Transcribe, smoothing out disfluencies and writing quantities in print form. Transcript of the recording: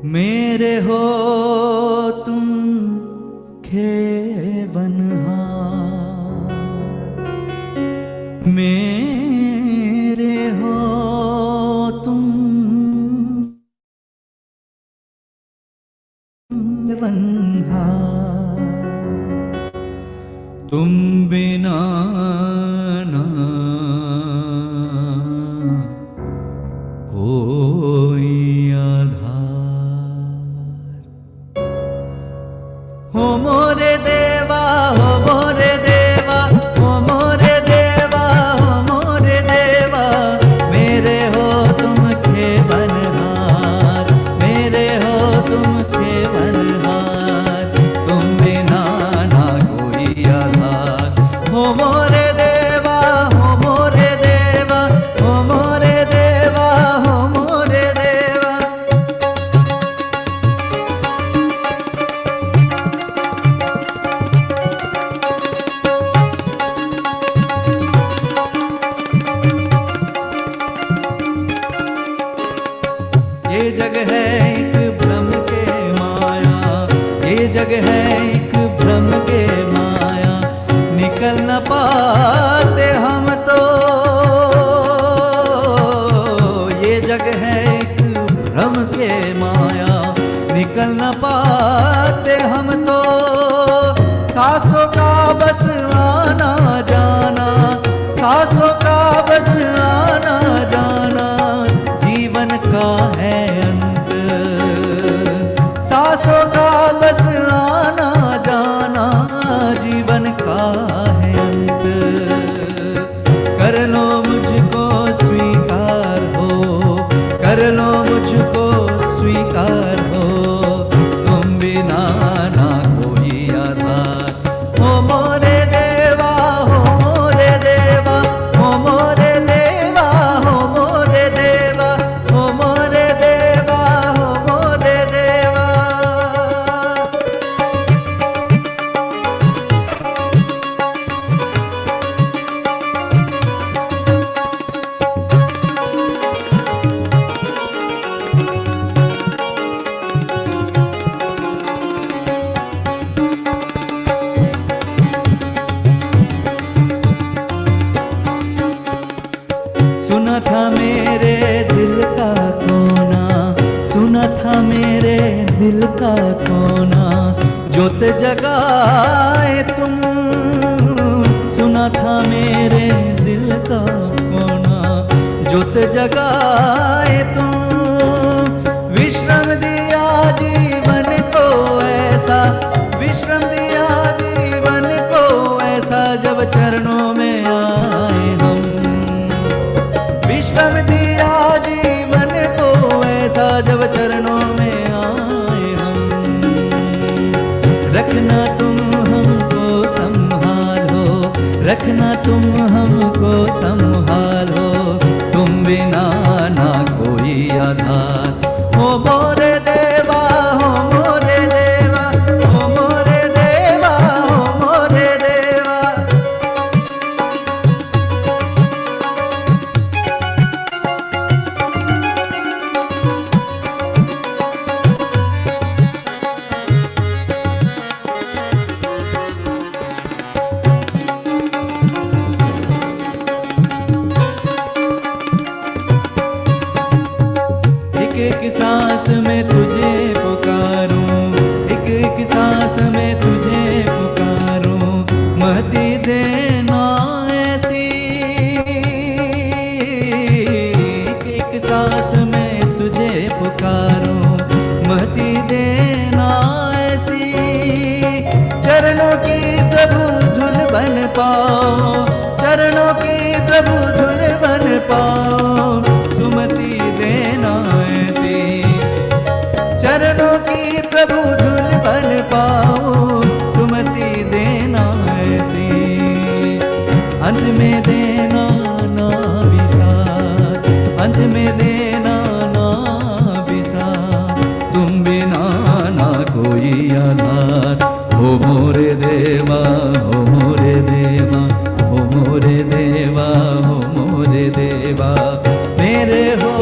मेरे हो तुम खेवनहार, मेरे हो तुम खेवनहार, तुम बिना ना कोई हो मोरे देवा, हो मोरे देवा, हो मोरे देवा, हो मोरे देवा, मेरे हो तुम खेवनहार, मेरे हो तुम खेवनहार, तुम बिना ना कोई आधार। हो मोरे देवा, हो मोरे देवा, हो मोरे देवा, हो मोरे देवा। ये जग है एक भ्रम के माया, ये जग है एक भ्रम के माया, निकल न पाते हम तो। ये जग है एक भ्रम के माया, निकल न पाते हम तो। सांसों का बस आना जाना, सांसों का बस आना जाना, जीवन का है अंत। सांसों का बस आना जाना, जीवन का है अंत। कर लो मुझको स्वीकार हो, कर लो मुझको स्वीकार हो, तुम बिना ना कोई आधार। हो मोरे देवा, हो मोरे देवा, हो मोरे देवा, हो मोरे देवा, हो मोरे देवा, हो मोरे देवा। सुना था मेरे दिल का कोना, सुना था मेरे दिल का कोना, जोत जगाए तुम। सुना था मेरे दिल का कोना, जोत जगाए तुम। विश्राम दिया जीवन को ऐसा, विश्राम दिया जीवन को ऐसा, जब चरणों में आए हम। विश्राम दिया जीवन को ऐसा, जब चरणों में आए हम। रखना तुम हमको संभालो, रखना तुम हमको संभालो, तुम बिना ना कोई आधार। हो मोरे देवा, हो मोरे देवा, हो मोरे देवा, हो मोरे देवा। एक एक सांस में तुझे पुकारूं, एक एक सांस में तुझे पुकारूं, महती देना ऐसी। एक एक सांस में तुझे पुकारूं, महती देना ऐसी। चरणों की प्रभु धुन बन पाओ, चरणों की प्रभु धुन बन पाओ, सुमति देना ऐसी। चरणों की प्रभु धुन बन पाओ, सुमति देना ऐसी। अंत में देना ना विसार, अंत में देना ना विसार, तुम बिना ना कोई आधार। हो मोरे देवा, हो मोरे देवा, हो मोरे देवा, हो मोरे देवा, मेरे हो